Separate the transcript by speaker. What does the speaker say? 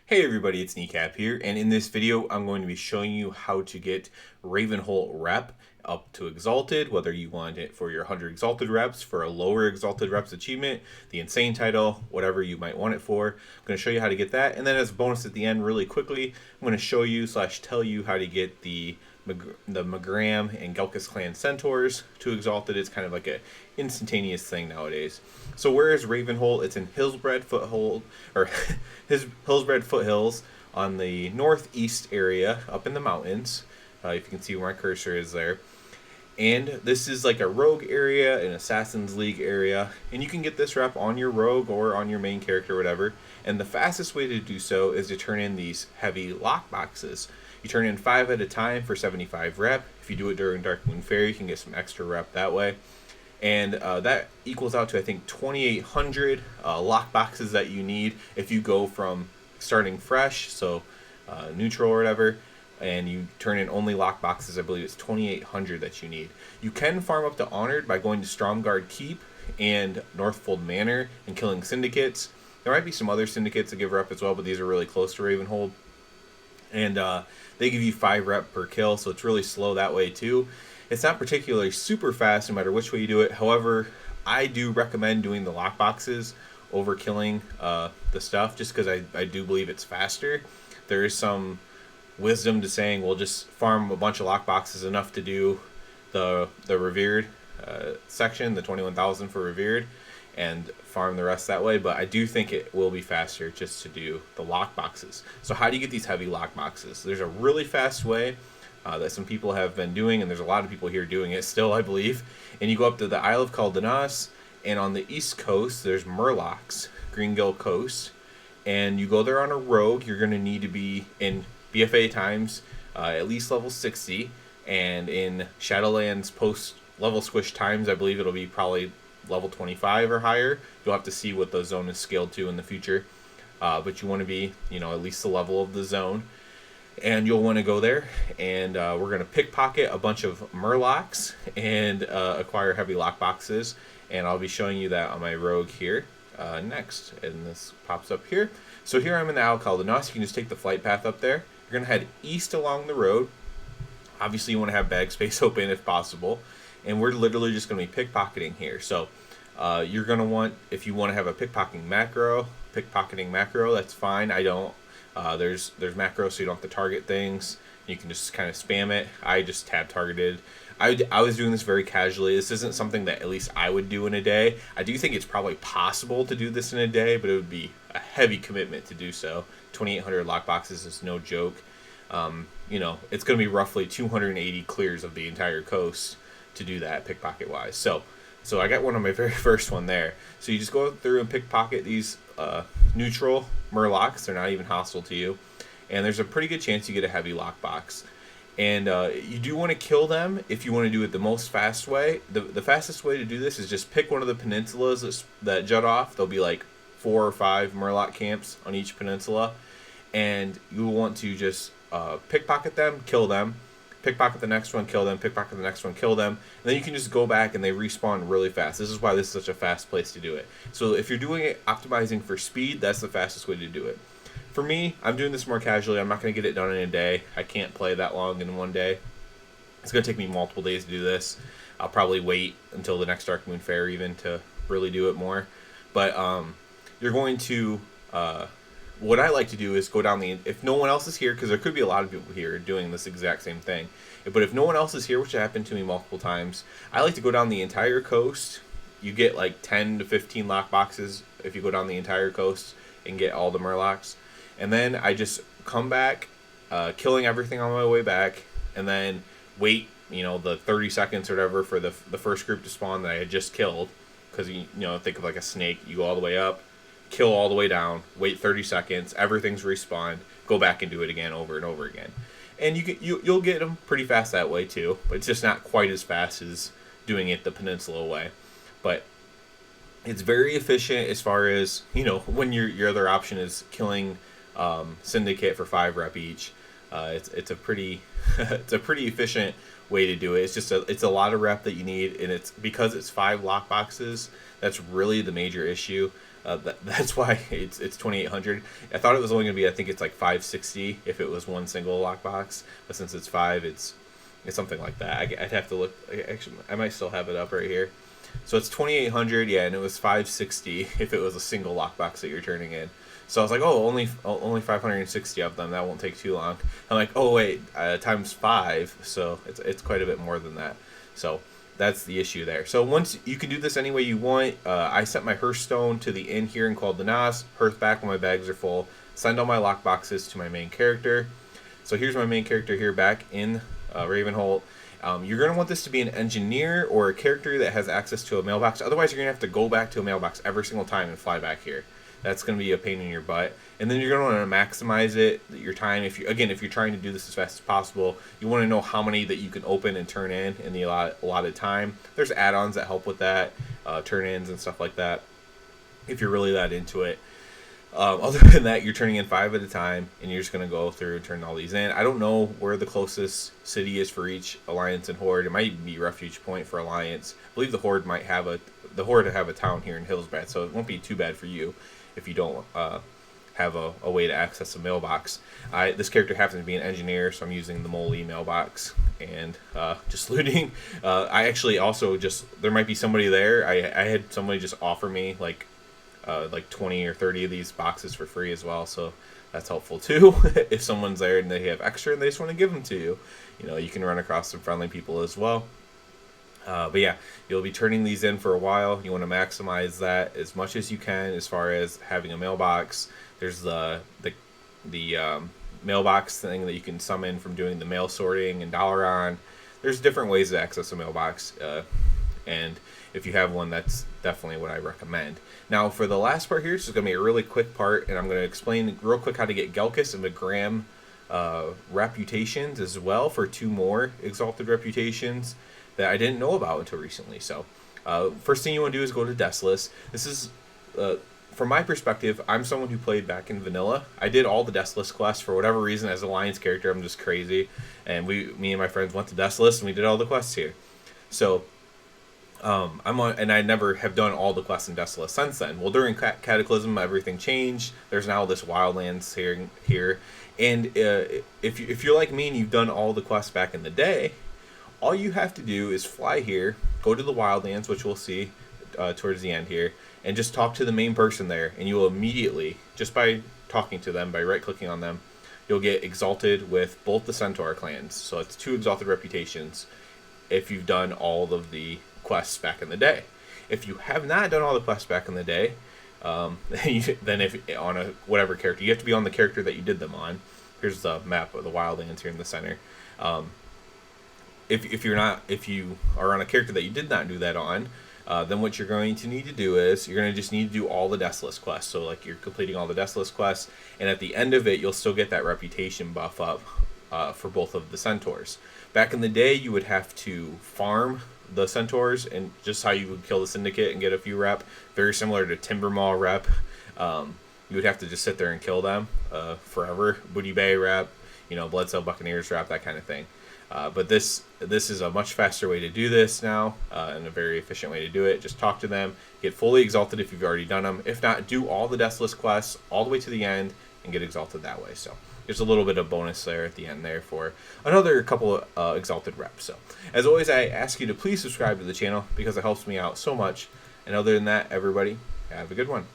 Speaker 1: Hey everybody, it's Kneecap here, and in this video I'm going to be showing you how to get Ravenholdt rep up to exalted, whether you want it for your 100 exalted reps, for a lower exalted reps achievement, the insane title, whatever you might want it for. I'm going to show you how to get that, and then as a bonus at the end really quickly, I'm going to show you / tell you how to get the Magram and Gelkis clan Centaurs to exalted. It's kind of like a instantaneous thing nowadays. So where is Ravenholdt? It's in Hillsbred Foothold, or Hillsbred Foothills on the northeast area up in the mountains. If you can see where my cursor is there. And this is like a rogue area, an Assassin's League area, and you can get this rep on your rogue or on your main character, whatever. And the fastest way to do so is to turn in these heavy lock boxes. You turn in 5 at a time for 75 rep. If you do it during Dark Moon Fair, you can get some extra rep that way. And that equals out to, I think, 2,800 lock boxes that you need if you go from starting fresh, so neutral or whatever, and you turn in only lock boxes. I believe it's 2,800 that you need. You can farm up to Honored by going to Stromgard Keep and Northfold Manor and killing syndicates. There might be some other syndicates that give rep as well, but these are really close to Ravenholdt. And they give you 5 rep per kill, so it's really slow that way too. It's not particularly super fast no matter which way you do it. However, I do recommend doing the lock boxes over killing the stuff, just because I do believe it's faster. There is some wisdom to saying, well, just farm a bunch of lock boxes, enough to do the revered section, the 21,000 for revered, and farm the rest that way. But I do think it will be faster just to do the lock boxes. So how do you get these heavy lock boxes? There's a really fast way that some people have been doing, and there's a lot of people here doing it still, I believe. And you go up to the Isle of Caldenas, and on the east coast there's Murlocs, Greengill Coast, and you go there on a rogue. You're going to need to be in BFA times at least level 60, and in Shadowlands post level squish times I believe it'll be probably level 25 or higher. You'll have to see what the zone is scaled to in the future, but you want to be, at least the level of the zone. And you'll want to go there, and we're going to pickpocket a bunch of Murlocs and acquire heavy lock boxes, and I'll be showing you that on my rogue here next. And this pops up here. So here I'm in the Isle of Caldenas. You can just take the flight path up there. You're going to head east along the road. Obviously you want to have bag space open if possible, and we're literally just going to be pickpocketing here. So you're going to want, if you want to have a pickpocketing macro, that's fine. I don't. There's macros, so you don't have to target things. You can just kind of spam it. I just tab targeted. I was doing this very casually. This isn't something that at least I would do in a day. I do think it's probably possible to do this in a day, but it would be a heavy commitment to do so. 2,800 lock boxes is no joke. It's going to be roughly 280 clears of the entire coast to do that pickpocket wise. So I got one on my very first one there. So you just go through and pickpocket these neutral Murlocs. They're not even hostile to you, and there's a pretty good chance you get a heavy lockbox. And you do want to kill them if you want to do it the most fast way. The fastest way to do this is just pick one of the peninsulas that jut off. There'll be like 4 or 5 Murloc camps on each peninsula, and you will want to just pickpocket them, kill them, pickpocket the next one, kill them, pickpocket the next one, kill them, and then you can just go back and they respawn really fast. This is why this is such a fast place to do it. So if you're doing it optimizing for speed, that's the fastest way to do it. For me, I'm doing this more casually. I'm not going to get it done in a day. I can't play that long in one day. It's going to take me multiple days to do this. I'll probably wait until the next Dark Moon Fair even to really do it more. But you're going to... what I like to do is go down if no one else is here, because there could be a lot of people here doing this exact same thing, but if no one else is here, which happened to me multiple times, I like to go down the entire coast. You get like 10 to 15 lock boxes if you go down the entire coast and get all the Murlocs, and then I just come back, killing everything on my way back, and then wait, the 30 seconds or whatever for the first group to spawn that I had just killed, because think of like a snake. You go all the way up, kill all the way down, wait 30 seconds, everything's respawned, go back and do it again over and over again. And you'll get them pretty fast that way too, but it's just not quite as fast as doing it the peninsula way. But it's very efficient as far as, when your other option is killing Syndicate for 5 rep each. It's a pretty it's a pretty efficient way to do it. It's a lot of rep that you need, and it's because it's 5 lock boxes. That's really the major issue. That's why it's 2,800. I thought it was only going to be, I think it's like 560 if it was one single lockbox, but since it's 5, it's something like that. I'd have to look. Actually, I might still have it up right here. So it's 2,800, yeah, and it was 560 if it was a single lockbox that you're turning in. So I was like, oh, only 560 of them. That won't take too long. I'm like, oh wait, times 5, so it's quite a bit more than that. So that's the issue there. So once you can do this any way you want. I set my Hearthstone to the inn here and called the Nas. Hearth back when my bags are full. Send all my lockboxes to my main character. So here's my main character here back in Ravenholdt. You're going to want this to be an engineer or a character that has access to a mailbox. Otherwise, you're going to have to go back to a mailbox every single time and fly back here. That's going to be a pain in your butt. And then you're going to want to maximize it, your time. If you're trying to do this as fast as possible, you want to know how many that you can open and turn in the allotted time. There's add-ons that help with that, turn-ins and stuff like that, if you're really that into it. Other than that, you're turning in 5 at a time, and you're just going to go through and turn all these in. I don't know where the closest city is for each Alliance and Horde. It might be Refuge Point for Alliance. I believe the Horde might have a town here in Hillsbad, so it won't be too bad for you if you don't have a way to access a mailbox. This character happens to be an engineer, so I'm using the Moly mailbox and just looting. I actually also there might be somebody there. I had somebody just offer me like 20 or 30 of these boxes for free as well, so that's helpful too. If someone's there and they have extra and they just want to give them to you, you can run across some friendly people as well. But yeah, you'll be turning these in for a while. You want to maximize that as much as you can as far as having a mailbox. There's the mailbox thing that you can summon from doing the mail sorting and Dalaran. There's different ways to access a mailbox, and if you have one, that's definitely what I recommend. Now, for the last part here, this is going to be a really quick part, and I'm going to explain real quick how to get Gelkis and Magram reputations as well for 2 more exalted reputations that I didn't know about until recently. So first thing you want to do is go to Desolace. This is, from my perspective, I'm someone who played back in vanilla. I did all the Desolace quests for whatever reason. As an Alliance character, I'm just crazy, and me and my friends went to Desolace and we did all the quests here. So and I never have done all the quests in Desolace since then. Well, during Cataclysm, everything changed. There's now this Wildlands here, and if you're like me and you've done all the quests back in the day, all you have to do is fly here, go to the Wildlands, which we'll see towards the end here, and just talk to the main person there, and you will immediately, just by talking to them, by right-clicking on them, you'll get exalted with both the Centaur clans. So it's 2 exalted reputations if you've done all of the quests back in the day. If you have not done all the quests back in the day, then if on a whatever character, you have to be on the character that you did them on. Here's the map of the Wildlands here in the center. If you are on a character that you did not do that on, then what you're going to need to do is you're going to just need to do all the Desolace quests. So like you're completing all the Desolace quests, and at the end of it, you'll still get that reputation buff up for both of the Centaurs. Back in the day, you would have to farm the Centaurs, and just how you would kill the Syndicate and get a few rep. Very similar to Timber Maw rep. You would have to just sit there and kill them forever. Booty Bay rep, Bloodsail Buccaneers rep, that kind of thing. But this is a much faster way to do this now, and a very efficient way to do it. Just talk to them, get fully exalted if you've already done them. If not, do all the Desolace quests all the way to the end and get exalted that way. So there's a little bit of bonus there at the end there for another couple of exalted reps. So as always, I ask you to please subscribe to the channel because it helps me out so much. And other than that, everybody, have a good one.